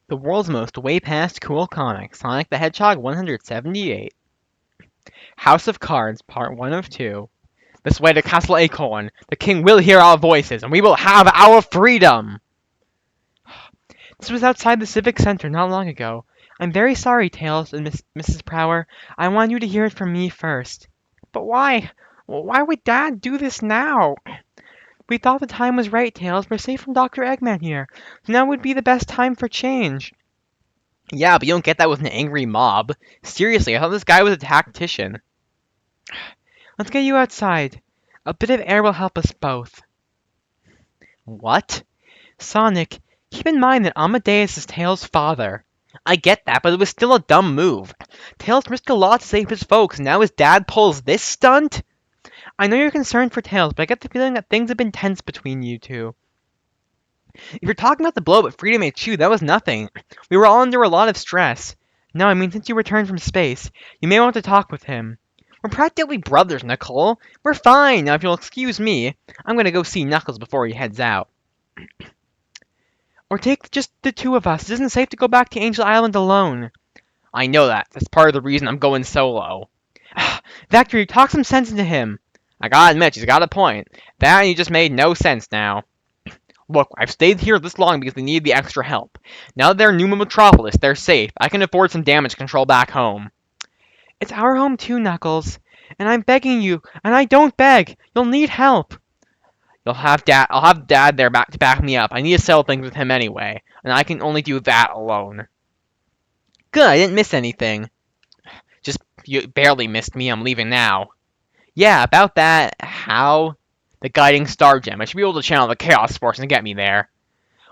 The world's most way past cool comic, Sonic the Hedgehog 178. House of Cards, Part 1 of 2. This way to Castle Acorn. The king will hear our voices, and we will have our freedom! This was outside the Civic Center not long ago. I'm very sorry, Tails and Mrs. Prower. I want you to hear it from me first. But why? Why would Dad do this now? We thought the time was right, Tails. We're safe from Dr. Eggman here. So now would be the best time for change. Yeah, but you don't get that with an angry mob. Seriously, I thought this guy was a tactician. Let's get you outside. A bit of air will help us both. What? Sonic, keep in mind that Amadeus is Tails' father. I get that, but it was still a dumb move. Tails risked a lot to save his folks, and now his dad pulls this stunt? I know you're concerned for Tails, but I get the feeling that things have been tense between you two. If you're talking about the blow at Freedom HQ, that was nothing. We were all under a lot of stress. No, I mean since you returned from space, you may want to talk with him. We're practically brothers, Nicole. We're fine. Now, if you'll excuse me, I'm gonna go see Knuckles before he heads out. Or take just the two of us. It isn't safe to go back to Angel Island alone. I know that. That's part of the reason I'm going solo. Vector, talk some sense into him. I gotta admit, she's got a point. That and you just made no sense now. Look, I've stayed here this long because they need the extra help. Now that they're in New Metropolis, they're safe. I can afford some damage control back home. It's our home too, Knuckles. And I'm begging you, and I don't beg. You'll need help. I'll have Dad there to back me up. I need to settle things with him anyway, and I can only do that alone. Good, I didn't miss anything. Just, you barely missed me. I'm leaving now. Yeah, about that, how? The guiding star gem. I should be able to channel the Chaos Force and get me there.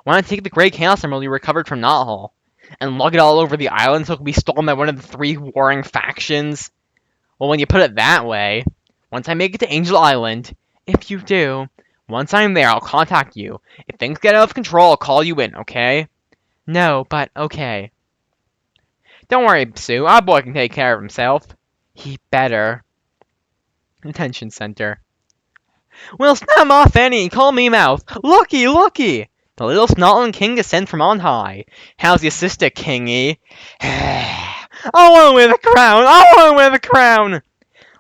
Why not take the Great Chaos Emerald you recovered from Knothole and lug it all over the island so it can be stolen by one of the three warring factions? Well, when you put it that way, once I make it to Angel Island, if you do, once I'm there, I'll contact you. If things get out of control, I'll call you in, okay? No, but okay. Don't worry, Sue. Our boy can take care of himself. He better. Detention Center. Well, snap off, Annie. Call me Mouth. Looky, looky. The little Snotling King is sent from on high. How's your sister, Kingy? I want to wear the crown. I want to wear the crown.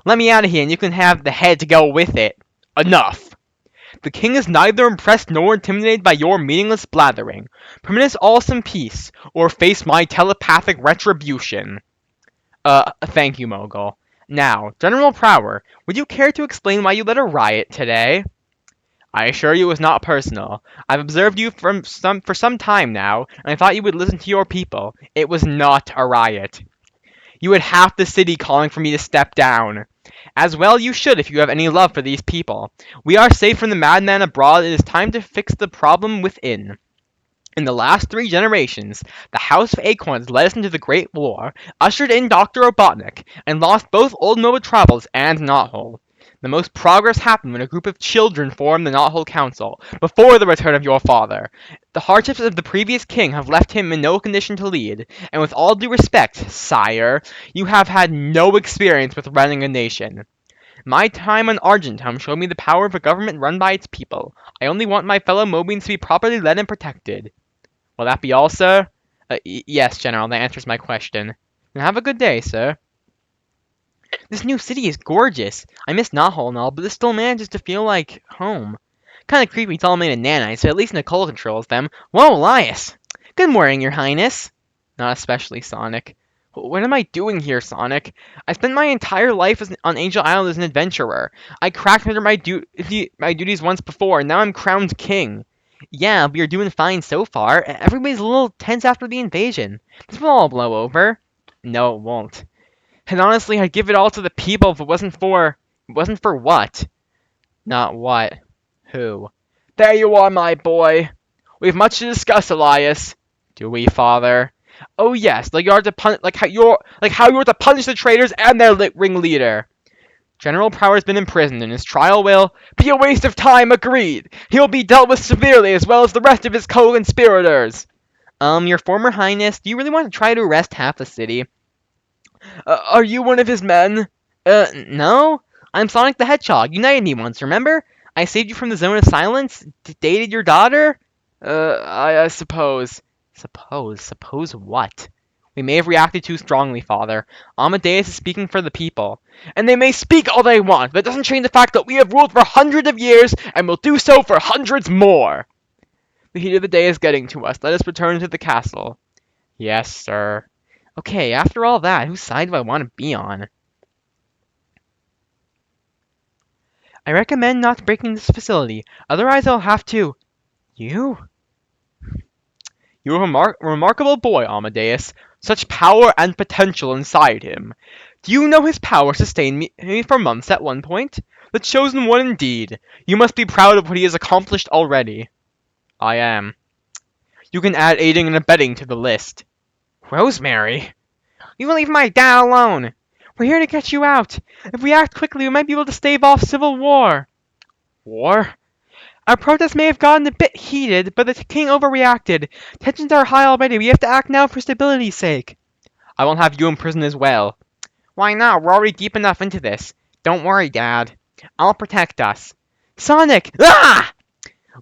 Let me out of here, and you can have the head to go with it. Enough. The king is neither impressed nor intimidated by your meaningless blathering. Permit us all some peace, or face my telepathic retribution. Thank you, Mogul. Now, General Prower, would you care to explain why you led a riot today? I assure you it was not personal. I've observed you for some time now, and I thought you would listen to your people. It was not a riot. You had half the city calling for me to step down. As well you should if you have any love for these people. We are safe from the madman abroad. It is time to fix the problem within. In the last 3 generations, the House of Acorns led us into the Great War, ushered in Dr. Robotnik, and lost both Old Metropolis and Knothole. The most progress happened when a group of children formed the Knothole Council, before the return of your father. The hardships of the previous king have left him in no condition to lead, and with all due respect, sire, you have had no experience with running a nation. My time on Argentum showed me the power of a government run by its people. I only want my fellow Mobians to be properly led and protected. Will that be all, sir? Yes, General, that answers my question. And have a good day, sir. This new city is gorgeous. I miss Knothole and all, but this still manages to feel like home. Kinda creepy it's all made of nanites, but at least Nicole controls them. Whoa, Elias! Good morning, your highness. Not especially, Sonic. What am I doing here, Sonic? I spent my entire life on Angel Island as an adventurer. I cracked under my duties once before, and now I'm crowned king. Yeah, we are doing fine so far. Everybody's a little tense after the invasion. This will all blow over. No, it won't. And honestly, I'd give it all to the people if it wasn't for... what? Not what. Who? There you are, my boy. We have much to discuss, Elias. Do we, father? Oh yes, like how you're to punish the traitors and their ringleader. General Prower has been imprisoned, and his trial will be a waste of time. Agreed. He will be dealt with severely, as well as the rest of his co-conspirators. Your former highness, do you really want to try to arrest half the city? Are you one of his men? No. I'm Sonic the Hedgehog. You knighted me once, remember? I saved you from the Zone of Silence, dated your daughter? I suppose. Suppose what? We may have reacted too strongly, Father. Amadeus is speaking for the people. And they may speak all they want, but that doesn't change the fact that we have ruled for hundreds of years, and will do so for hundreds more. The heat of the day is getting to us. Let us return to the castle. Yes, sir. Okay, after all that, whose side do I want to be on? I recommend not breaking this facility, otherwise I'll have to... You? You're a remarkable boy, Amadeus. Such power and potential inside him. Do you know his power sustained me for months at one point? The chosen one indeed. You must be proud of what he has accomplished already. I am. You can add aiding and abetting to the list. Rosemary? You will leave my dad alone. We're here to get you out. If we act quickly, we might be able to stave off civil war. War? Our protest may have gotten a bit heated, but the king overreacted. Tensions are high already. We have to act now for stability's sake. I won't have you in prison as well. Why not? We're already deep enough into this. Don't worry, Dad. I'll protect us. Sonic! Ah!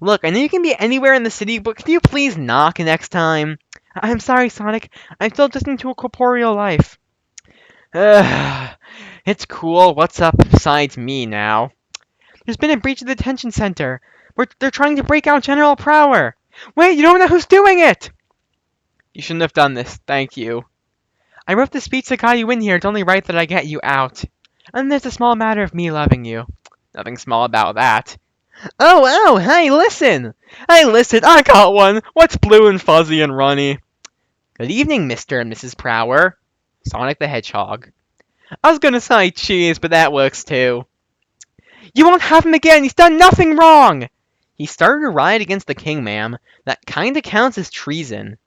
Look, I know you can be anywhere in the city, but can you please knock next time? I'm sorry, Sonic. I'm still adjusting to a corporeal life. It's cool. What's up besides me now? There's been a breach of the detention center. They're trying to break out General Prower. Wait, you don't know who's doing it! You shouldn't have done this. Thank you. I wrote the speech that got you in here. It's only right that I get you out. And there's a small matter of me loving you. Nothing small about that. Oh, hey, listen! Hey, listen, I got one! What's blue and fuzzy and runny? Good evening, Mr. and Mrs. Prower. Sonic the Hedgehog. I was gonna say cheese, but that works too. You won't have him again! He's done nothing wrong! He started a riot against the king, ma'am. That kinda counts as treason.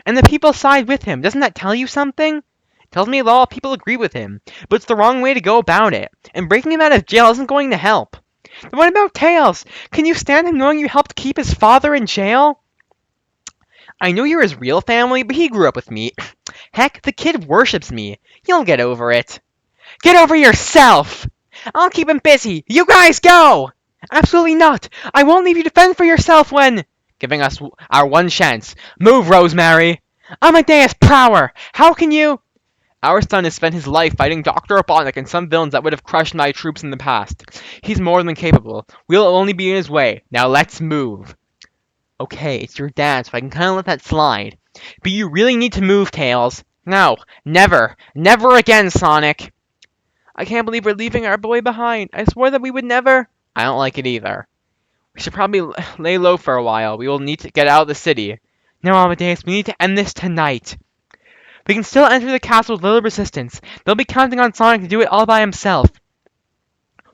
And the people side with him. Doesn't that tell you something? It tells me a lot of people agree with him, but it's the wrong way to go about it. And breaking him out of jail isn't going to help. Then what about Tails? Can you stand him knowing you helped keep his father in jail? I know you're his real family, but he grew up with me. Heck, the kid worships me. You'll get over it. Get over yourself! I'll keep him busy. You guys go! Absolutely not. I won't leave you to fend for yourself when... Giving us our one chance. Move, Rosemary. Amadeus Prower. How can you... Our son has spent his life fighting Dr. Robotnik and some villains that would have crushed my troops in the past. He's more than capable. We'll only be in his way. Now let's move. Okay, it's your dad, so I can kind of let that slide. But you really need to move, Tails. No, never. Never again, Sonic. I can't believe we're leaving our boy behind. I swore that we would never... I don't like it either. We should probably lay low for a while. We will need to get out of the city. No, Amadeus, we need to end this tonight. We can still enter the castle with little resistance. They'll be counting on Sonic to do it all by himself.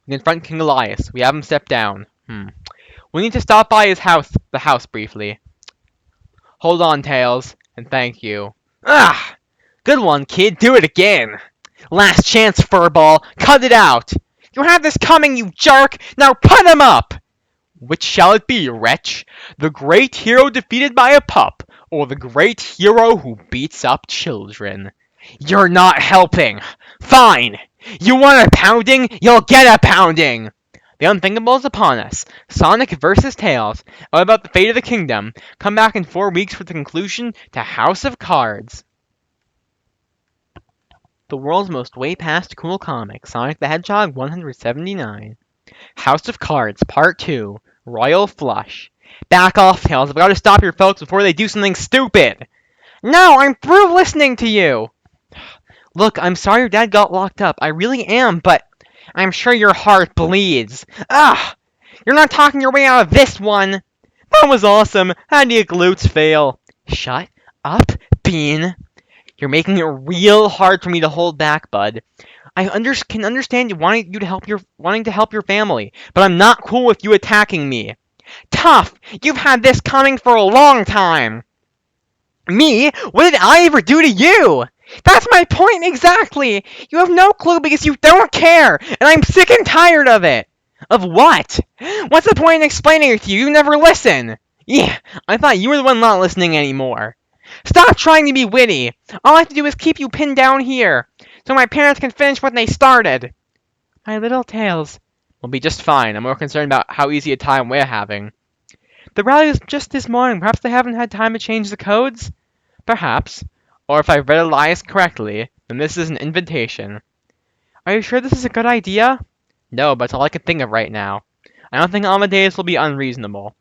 We confront King Elias. We have him step down. We need to stop by his house, the house briefly. Hold on, Tails, and thank you. Ah! Good one, kid. Do it again. Last chance, Furball. Cut it out. You have this coming, you jerk. Now put him up. Which shall it be, wretch? The great hero defeated by a pup, or the great hero who beats up children? You're not helping. Fine. You want a pounding? You'll get a pounding. The unthinkable is upon us. Sonic versus Tails. What about the fate of the kingdom? Come back in 4 weeks for the conclusion to House of Cards. The world's most way past cool comic, Sonic the Hedgehog 179. House of Cards, Part 2, Royal Flush. Back off, Tails. I've got to stop your folks before they do something stupid. No, I'm through listening to you. Look, I'm sorry your dad got locked up. I really am, but I'm sure your heart bleeds. Ah! You're not talking your way out of this one. That was awesome. How do your glutes fail? Shut up, Bean. You're making it real hard for me to hold back, bud. I can understand you wanting to help your family, but I'm not cool with you attacking me. Tough! You've had this coming for a long time. Me? What did I ever do to you? That's my point exactly! You have no clue because you don't care, and I'm sick and tired of it! Of what? What's the point in explaining it to you? You never listen! Yeah, I thought you were the one not listening anymore. Stop trying to be witty! All I have to do is keep you pinned down here, so my parents can finish what they started. My little Tails. We'll be just fine. I'm more concerned about how easy a time we're having. The rally was just this morning. Perhaps they haven't had time to change the codes? Perhaps. Or if I read Elias correctly, then this is an invitation. Are you sure this is a good idea? No, but it's all I can think of right now. I don't think Amadeus will be unreasonable.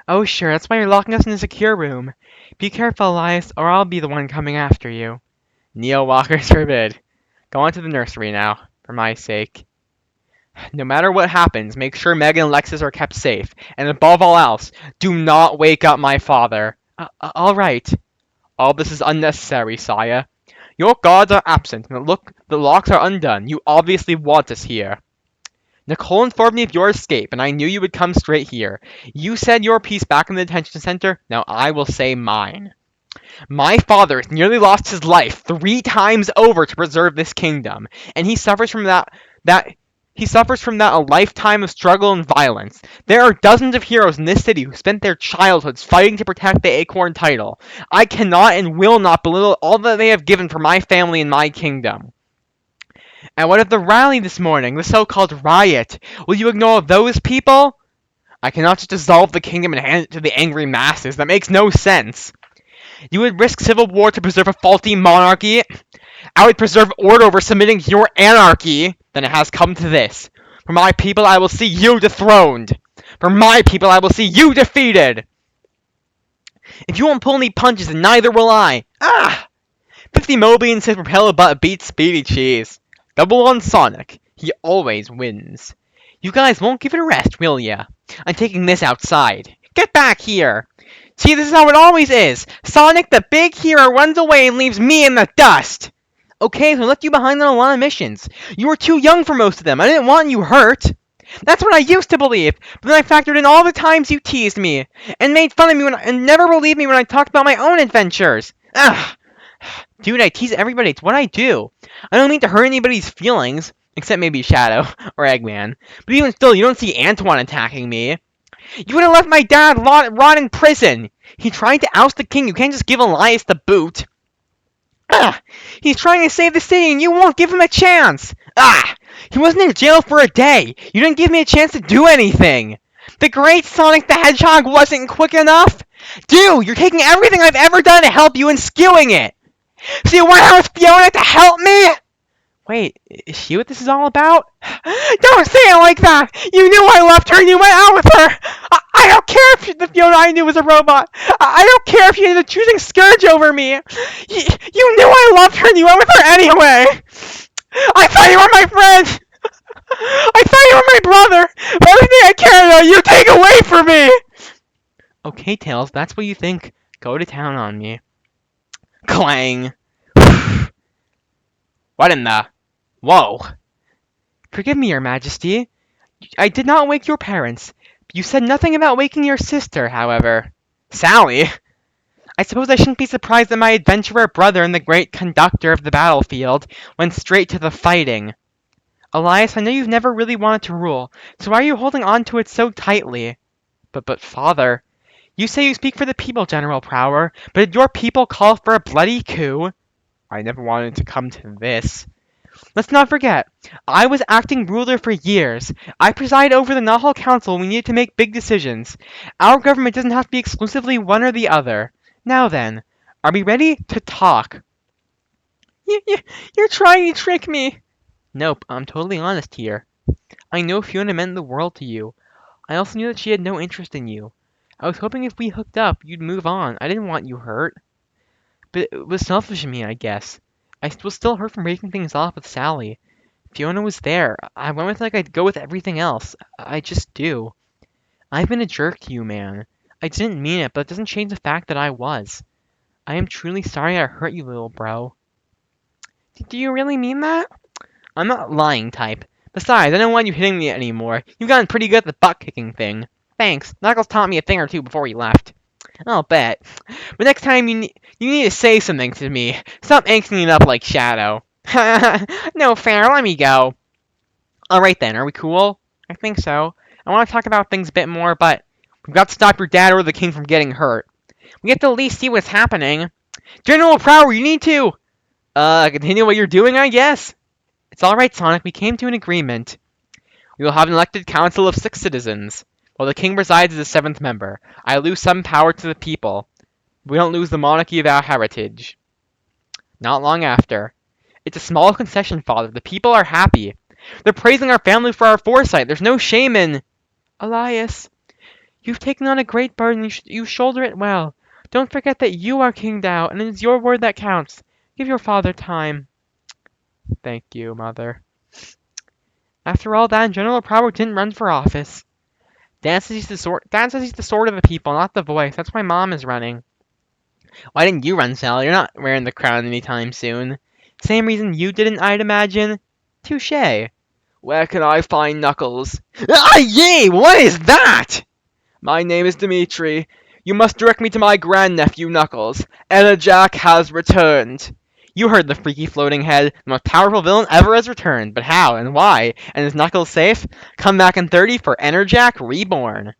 Oh sure, that's why you're locking us in a secure room. Be careful, Elias, or I'll be the one coming after you. Neo-walkers forbid. Go on to the nursery now, for my sake. No matter what happens, make sure Megan and Alexis are kept safe. And above all else, do not wake up my father. All right. All this is unnecessary, Saya. Your guards are absent, and the locks are undone. You obviously want us here. Nicole informed me of your escape, and I knew you would come straight here. You said your piece back in the detention center. Now I will say mine. My father has nearly lost his life 3 times over to preserve this kingdom, and he suffers from that a lifetime of struggle and violence. There are dozens of heroes in this city who spent their childhoods fighting to protect the Acorn title. I cannot and will not belittle all that they have given for my family and my kingdom. And what of the rally this morning, the so-called riot? Will you ignore those people? I cannot just dissolve the kingdom and hand it to the angry masses. That makes no sense. You would risk civil war to preserve a faulty monarchy? I would preserve order over submitting to your anarchy. Then it has come to this. For my people, I will see you dethroned. For my people, I will see you defeated. If you won't pull any punches, then neither will I. Ah! 50 Mobians says Propeller Butt beats Speedy Cheese. Double on Sonic. He always wins. You guys won't give it a rest, will ya? I'm taking this outside. Get back here. See, this is how it always is. Sonic, the big hero, runs away and leaves me in the dust. Okay, so I left you behind on a lot of missions. You were too young for most of them. I didn't want you hurt. That's what I used to believe, but then I factored in all the times you teased me, and made fun of me and never believed me when I talked about my own adventures. Ugh. Dude, I tease everybody. It's what I do. I don't mean to hurt anybody's feelings, except maybe Shadow or Eggman. But even still, you don't see Antoine attacking me. You would have left my dad rot in prison. He tried to oust the king. You can't just give Elias the boot. Ah! He's trying to save the city and you won't give him a chance! Ah! He wasn't in jail for a day! You didn't give me a chance to do anything! The great Sonic the Hedgehog wasn't quick enough? Dude, you're taking everything I've ever done to help you and skewing it! So you want House Fiona to help me? Wait, is she what this is all about? Don't say it like that! You knew I loved her and you went out with her! I don't care if the Fiona I knew was a robot! I don't care if you ended up choosing Scourge over me! You knew I loved her and you went with her anyway! I thought you were my friend! I thought you were my brother! But everything I cared about you take away from me! Okay, Tails, that's what you think. Go to town on me. Clang! What in the... Whoa. Forgive me, Your Majesty. I did not wake your parents. You said nothing about waking your sister, however. Sally? I suppose I shouldn't be surprised that my adventurer brother and the great conductor of the battlefield went straight to the fighting. Elias, I know you've never really wanted to rule, so why are you holding on to it so tightly? But father, you say you speak for the people, General Prower, but did your people call for a bloody coup? I never wanted to come to this. Let's not forget, I was acting ruler for years. I preside over the Nahal Council when we need to make big decisions. Our government doesn't have to be exclusively one or the other. Now then, are we ready to talk? You're trying to trick me. Nope, I'm totally honest here. I know Fiona meant the world to you. I also knew that she had no interest in you. I was hoping if we hooked up, you'd move on. I didn't want you hurt. But it was selfish of me, I guess. I was still hurt from breaking things off with Sally. Fiona was there. I went with like I'd go with everything else. I just do. I've been a jerk to you, man. I didn't mean it, but it doesn't change the fact that I was. I am truly sorry I hurt you, little bro. Do you really mean that? I'm not lying type. Besides, I don't want you hitting me anymore. You've gotten pretty good at the butt-kicking thing. Thanks. Knuckles taught me a thing or two before he left. I'll bet. But next time you need to say something to me. Stop angsting it up like Shadow. No fair, let me go. Alright then, are we cool? I think so. I want to talk about things a bit more, but we've got to stop your dad or the king from getting hurt. We have to at least see what's happening. General Prower, you need to... continue what you're doing, I guess? It's alright, Sonic, we came to an agreement. We will have an elected council of 6 citizens. While the king presides as the 7th member, I lose some power to the people. We don't lose the monarchy of our heritage. Not long after. It's a small concession, father. The people are happy. They're praising our family for our foresight. There's no shame in... Elias, you've taken on a great burden. You shoulder it well. Don't forget that you are King Tao, and it is your word that counts. Give your father time. Thank you, mother. After all that, General Prower didn't run for office. Dad says he's the sword of the people, not the voice. That's why Mom is running. Why didn't you run, Sally? You're not wearing the crown anytime soon. Same reason you didn't, I'd imagine. Touche. Where can I find Knuckles? Ah, yay! What is that? My name is Dimitri. You must direct me to my grandnephew, Knuckles. Jack has returned. You heard the freaky floating head. The most powerful villain ever has returned. But how and why? And is Knuckles safe? Come back in 30 for Jack Reborn.